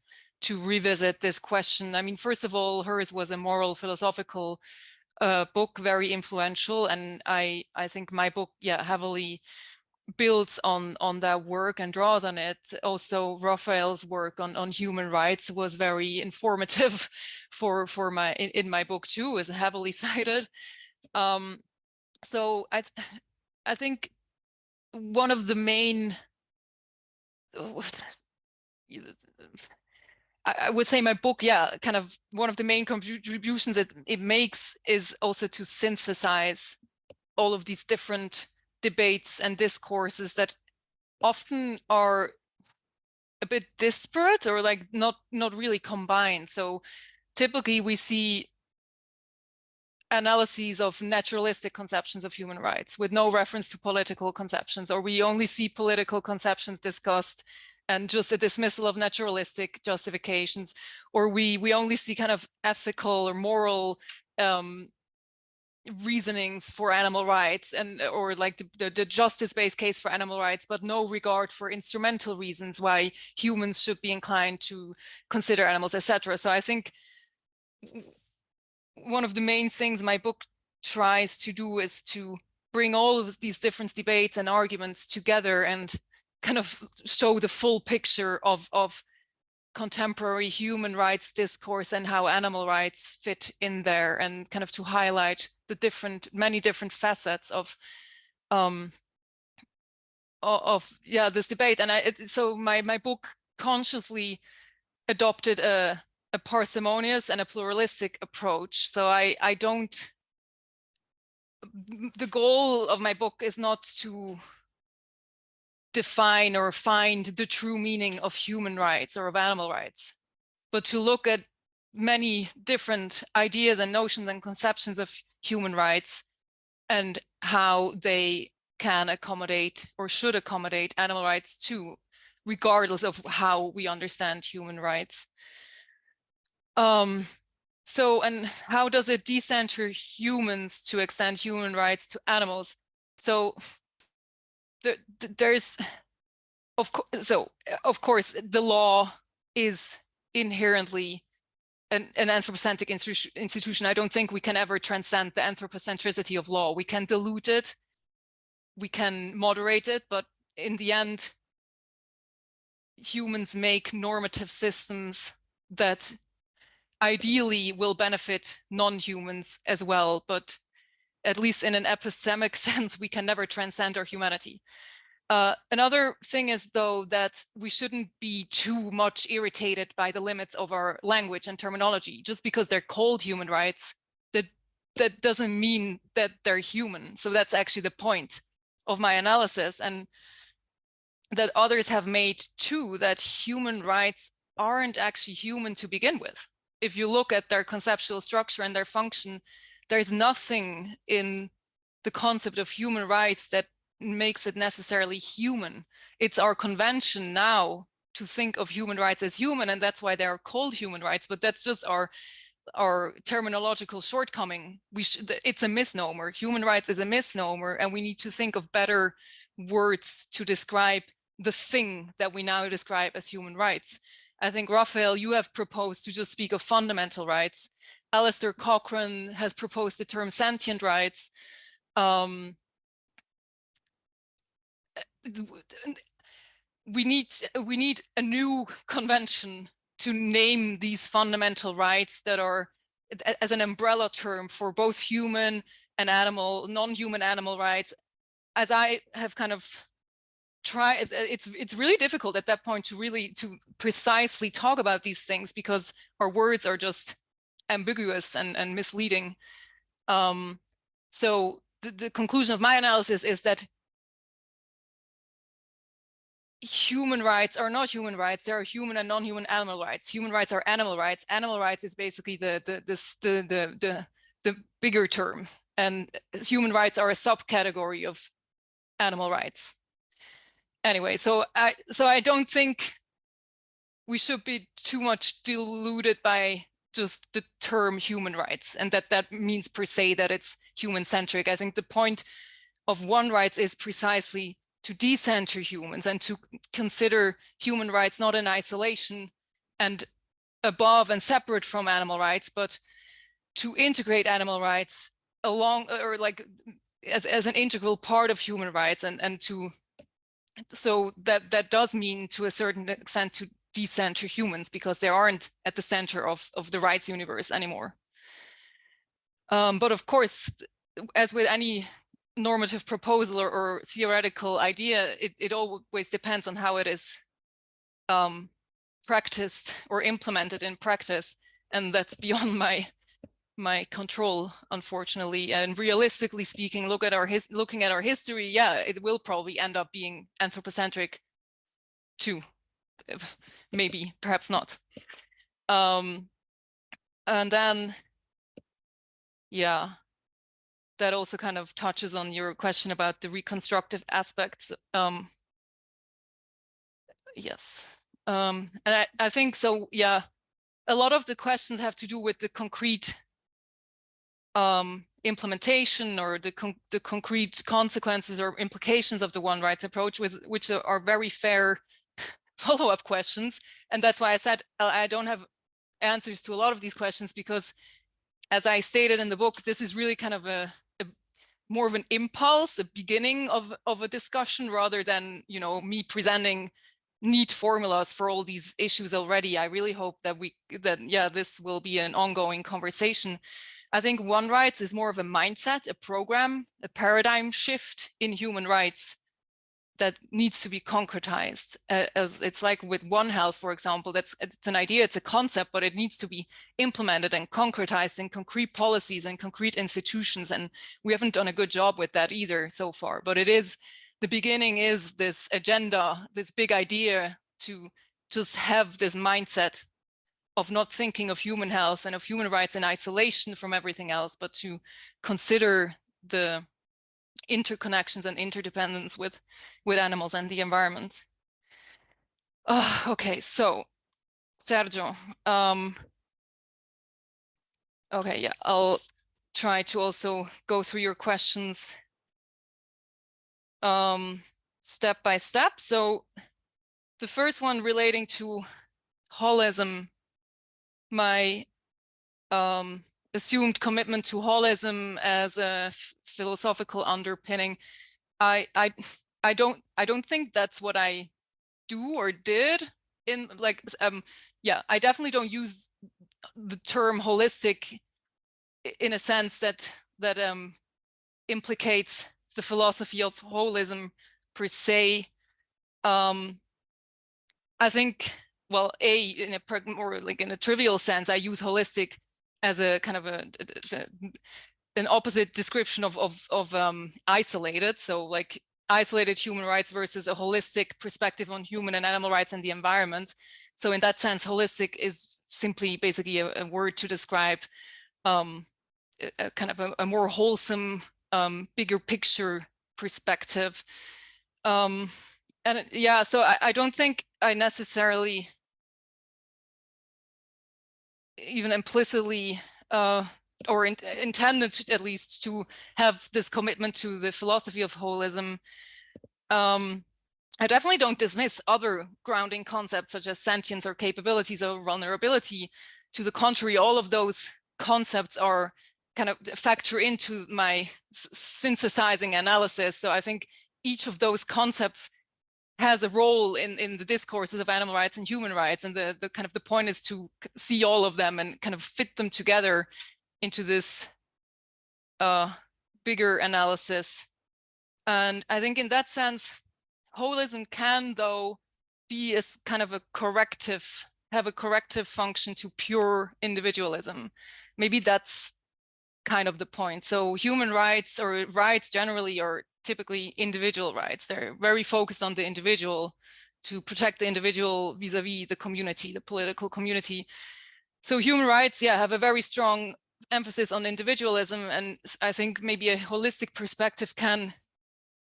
to revisit this question. I mean, first of all, hers was a moral philosophical book, very influential, and I think my book, heavily builds on that work and draws on it. Also, Raphael's work on human rights was very informative for my in my book too, is heavily cited. So I think one of the main, I would say my book, kind of one of the main contributions that it makes is also to synthesize all of these different debates and discourses that often are a bit disparate or like not really combined. So typically we see analyses of naturalistic conceptions of human rights with no reference to political conceptions, or we only see political conceptions discussed and just a dismissal of naturalistic justifications, or we only see kind of ethical or moral reasonings for animal rights, and or like the justice-based case for animal rights, but no regard for instrumental reasons why humans should be inclined to consider animals, etc. So I think one of the main things my book tries to do is to bring all of these different debates and arguments together and kind of show the full picture of contemporary human rights discourse and how animal rights fit in there, and kind of to highlight the many different facets of this debate. And so my book consciously adopted a parsimonious and a pluralistic approach. So I don't, the goal of my book is not to define or find the true meaning of human rights or of animal rights, but to look at many different ideas and notions and conceptions of human rights and how they can accommodate or should accommodate animal rights too, regardless of how we understand human rights. So, and how does it decenter humans to extend human rights to animals? So there's, of course, the law is inherently an anthropocentric institution, I don't think we can ever transcend the anthropocentricity of law. We can dilute it, we can moderate it, but in the end, humans make normative systems that ideally will benefit non-humans as well, but at least in an epistemic sense, we can never transcend our humanity. Another thing is, though, that we shouldn't be too much irritated by the limits of our language and terminology. Just because they're called human rights, that doesn't mean that they're human. So that's actually the point of my analysis, and that others have made too, that human rights aren't actually human to begin with. If you look at their conceptual structure and their function, there's nothing in the concept of human rights that makes it necessarily human. It's our convention now to think of human rights as human, and that's why they are called human rights, but that's just our terminological shortcoming. It's a misnomer. Human rights is a misnomer, and we need to think of better words to describe the thing that we now describe as human rights. I think, Raphael, you have proposed to just speak of fundamental rights. Alistair Cochrane has proposed the term sentient rights. We need a new convention to name these fundamental rights that are as an umbrella term for both human and animal, non-human animal rights. As I have kind of tried, it's really difficult at that point to precisely talk about these things, because our words are just ambiguous and misleading. So the conclusion of my analysis is that human rights are not human rights. There are human and non-human animal rights. Human rights are animal rights. Animal rights is basically the bigger term, and human rights are a subcategory of animal rights. Anyway, so I don't think we should be too much deluded by just the term human rights, and that means per se that it's human-centric. I think the point of one rights is precisely to decenter humans and to consider human rights not in isolation and above and separate from animal rights, but to integrate animal rights along, or like as an integral part of human rights, and to, so that does mean to a certain extent to decenter humans, because they aren't at the center of the rights universe anymore. But of course, as with any normative proposal or theoretical idea, it always depends on how it is practiced or implemented in practice, and that's beyond my control, unfortunately. And realistically speaking, looking at our history, yeah, it will probably end up being anthropocentric too, maybe, perhaps not. And then, yeah, that also kind of touches on your question about the reconstructive aspects. Yes, and I think so, yeah, a lot of the questions have to do with the concrete implementation, or the concrete consequences or implications of the one rights approach, which are very fair follow-up questions. And that's why I said I don't have answers to a lot of these questions, because as I stated in the book, this is really kind of a more of an impulse, a beginning of a discussion, rather than, you know, me presenting neat formulas for all these issues already. I really hope that yeah, this will be an ongoing conversation. I think one rights is more of a mindset, a program, a paradigm shift in human rights that needs to be concretized. As it's like with One Health, for example, it's an idea, it's a concept, but it needs to be implemented and concretized in concrete policies and concrete institutions. And we haven't done a good job with that either so far. But it is, the beginning is this agenda, this big idea to just have this mindset of not thinking of human health and of human rights in isolation from everything else, but to consider the interconnections and interdependence with animals and the environment. Okay, so Sergio, okay, yeah, I'll try to also go through your questions step by step. So the first one relating to holism, my assumed commitment to holism as a philosophical underpinning. I don't think that's what I do or did in like yeah, I definitely don't use the term holistic in a sense that implicates the philosophy of holism per se. I think, well, in a more like in a trivial sense, I use holistic as a kind of an opposite description of isolated. So like isolated human rights versus a holistic perspective on human and animal rights and the environment. So in that sense, holistic is simply basically a word to describe a kind of a more wholesome, bigger picture perspective. And yeah, so I don't think I necessarily even implicitly or intended at least to have this commitment to the philosophy of holism. I definitely don't dismiss other grounding concepts such as sentience or capabilities or vulnerability. To the contrary, all of those concepts are kind of factor into my synthesizing analysis. So I think each of those concepts has a role in the discourses of animal rights and human rights, and the kind of the point is to see all of them and kind of fit them together into this bigger analysis. And I think in that sense, holism can though be as kind of a corrective, have a corrective function to pure individualism. Maybe that's kind of the point. So human rights or rights generally are typically individual rights. They're very focused on the individual to protect the individual vis-a-vis the community, the political community. So human rights, yeah, have a very strong emphasis on individualism. And I think maybe a holistic perspective can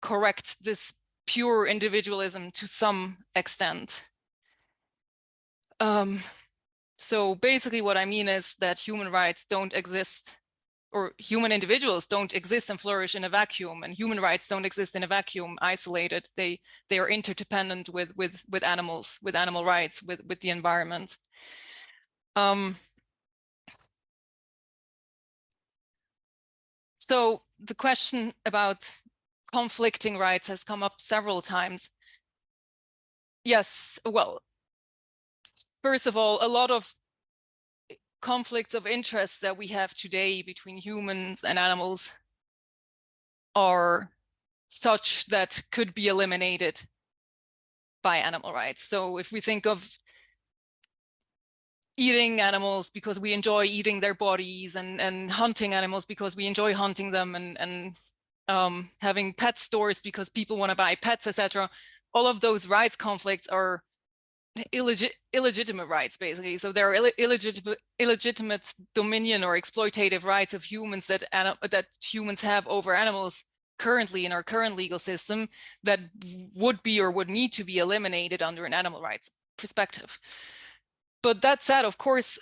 correct this pure individualism to some extent. So basically what I mean is that human rights don't exist, or human individuals don't exist and flourish in a vacuum, and human rights don't exist in a vacuum, isolated. They are interdependent with animals, with animal rights, with the environment. So the question about conflicting rights has come up several times. Yes, well, first of all, a lot of conflicts of interest that we have today between humans and animals are such that could be eliminated by animal rights. So if we think of eating animals because we enjoy eating their bodies, and hunting animals because we enjoy hunting them, and having pet stores because people want to buy pets, etc. All of those rights conflicts are illegitimate rights, basically. So there are illegitimate dominion or exploitative rights of humans that humans have over animals currently in our current legal system that would be or would need to be eliminated under an animal rights perspective. But that said, of course,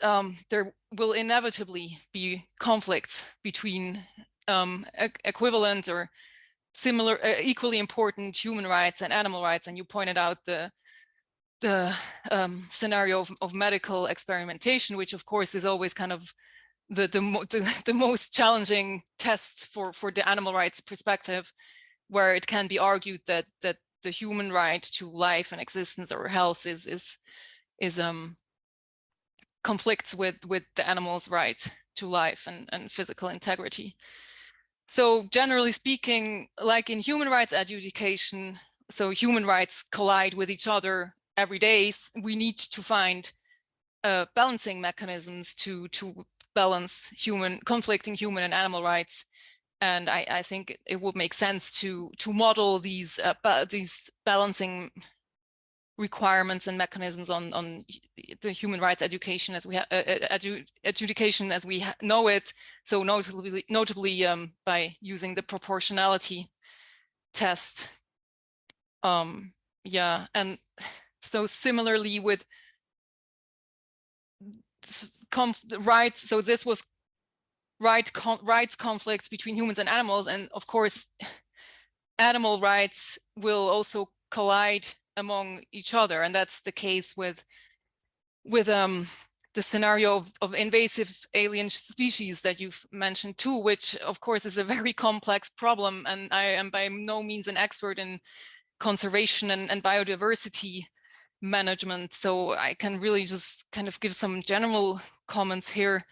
there will inevitably be conflicts between equivalent or similar, equally important human rights and animal rights. And you pointed out the scenario of medical experimentation, which of course is always kind of the most challenging test for the animal rights perspective, where it can be argued that the human right to life and existence or health is conflicts with the animal's right to life and physical integrity. So generally speaking, like in human rights adjudication, so human rights collide with each other every day. We need to find balancing mechanisms to balance conflicting human and animal rights. And I think it would make sense to model these balancing requirements and mechanisms on the human rights education as we adjudication as we know it. So notably by using the proportionality test. Yeah, and so similarly with rights, so this was rights conflicts between humans and animals, and of course animal rights will also collide among each other, and that's the case with the scenario of invasive alien species that you've mentioned too, which of course is a very complex problem. And I am by no means an expert in conservation and biodiversity management. So I can really just kind of give some general comments here.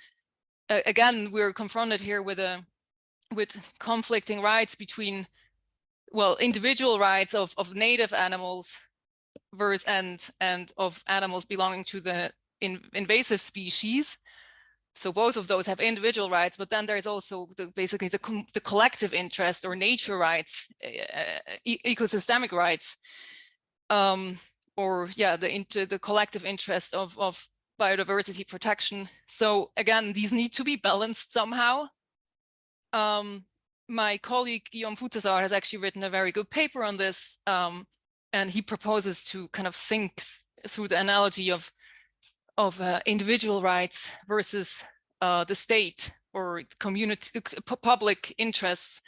Again, we're confronted here with conflicting rights between, well, individual rights of native animals versus and of animals belonging to the invasive species. So both of those have individual rights, but then there's also basically the collective interest or nature rights, ecosystemic rights, or yeah, the collective interest of biodiversity protection. So again, these need to be balanced somehow. My colleague Guillaume Foutazar has actually written a very good paper on this, and he proposes to kind of think through the analogy of individual rights versus the state or community, public interests.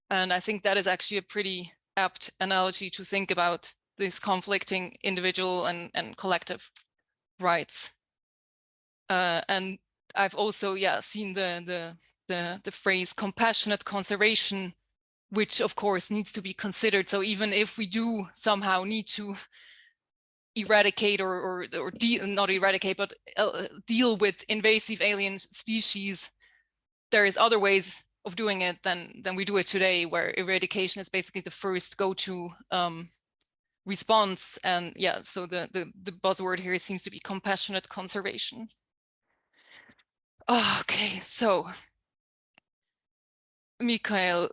And I think that is actually a pretty apt analogy to think about these conflicting individual and collective rights. And I've also, yeah, seen the phrase compassionate conservation, which of course needs to be considered. So even if we do somehow need to eradicate or not eradicate, but deal with invasive alien species, there is other ways of doing it than we do it today, where eradication is basically the first go-to response. And yeah, so the buzzword here seems to be compassionate conservation. Okay, so Michael,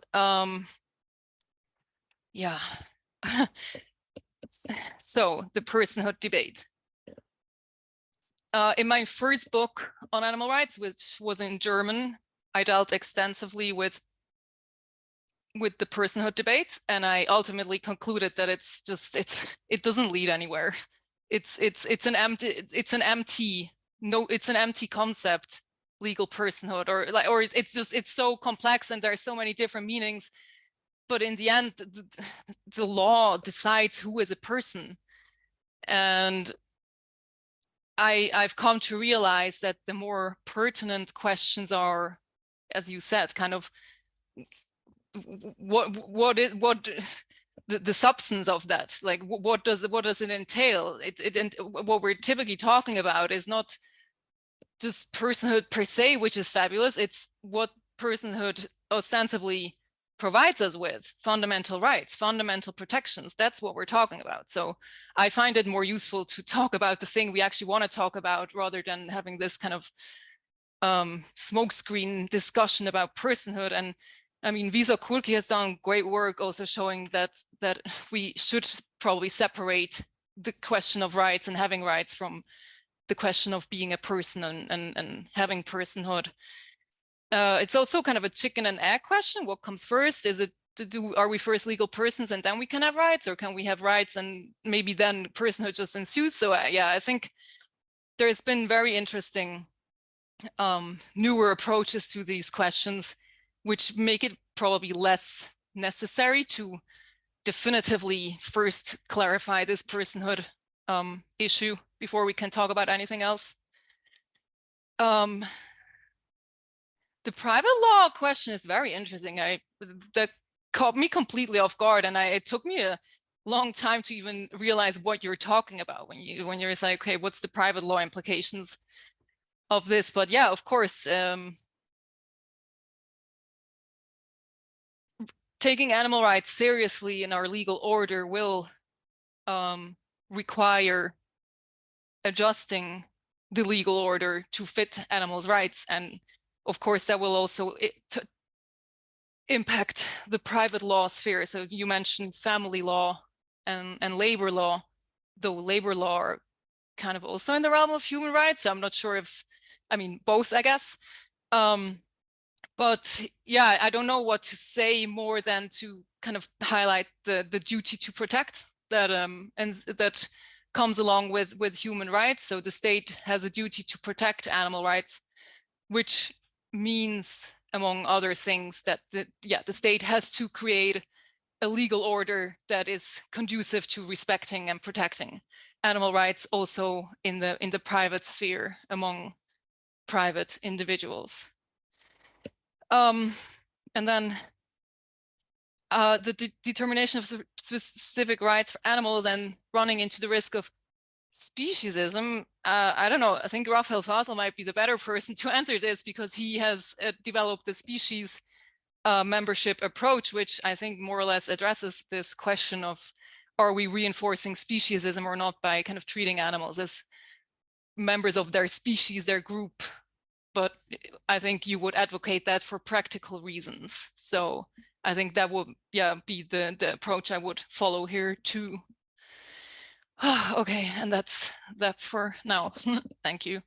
yeah. So the personhood debate. In my first book on animal rights, which was in German, I dealt extensively with the personhood debate, and I ultimately concluded that it doesn't lead anywhere. It's an empty concept, legal personhood, or it's so complex and there are so many different meanings. But in the end, the law decides who is a person. And I've come to realize that the more pertinent questions are, as you said, kind of what the substance of that, like what does it entail? What we're typically talking about is not just personhood per se, which is fabulous. It's what personhood ostensibly provides us with: fundamental rights, fundamental protections. That's what we're talking about. So I find it more useful to talk about the thing we actually want to talk about, rather than having this kind of smokescreen discussion about personhood. And I mean, Visa Kurki has done great work also showing that we should probably separate the question of rights and having rights from the question of being a person and having personhood. It's also kind of a chicken and egg question. What comes first? Is it are we first legal persons and then we can have rights, or can we have rights and maybe then personhood just ensues? So yeah, I think there's been very interesting newer approaches to these questions, which make it probably less necessary to definitively first clarify this personhood issue before we can talk about anything else. The private law question is very interesting. That caught me completely off guard, and it took me a long time to even realize what you're talking about when you're like, okay, what's the private law implications of this? But yeah, of course, taking animal rights seriously in our legal order will require adjusting the legal order to fit animals' rights. And of course, that will also impact the private law sphere. So you mentioned family law and labor law, though labor law are kind of also in the realm of human rights. So I'm not sure if, I mean, both, I guess. But yeah, I don't know what to say more than to kind of highlight the duty to protect that and that comes along with human rights. So the state has a duty to protect animal rights, which means, among other things, that the state has to create a legal order that is conducive to respecting and protecting animal rights also in the private sphere among private individuals. And then the determination of specific rights for animals and running into the risk of speciesism. I don't know, I think Raphael Fasel might be the better person to answer this, because he has developed the species membership approach, which I think more or less addresses this question of, are we reinforcing speciesism or not by kind of treating animals as members of their species, their group? But I think you would advocate that for practical reasons. So I think that would, yeah, be the approach I would follow here too. Okay, and that's that for now. Thank you.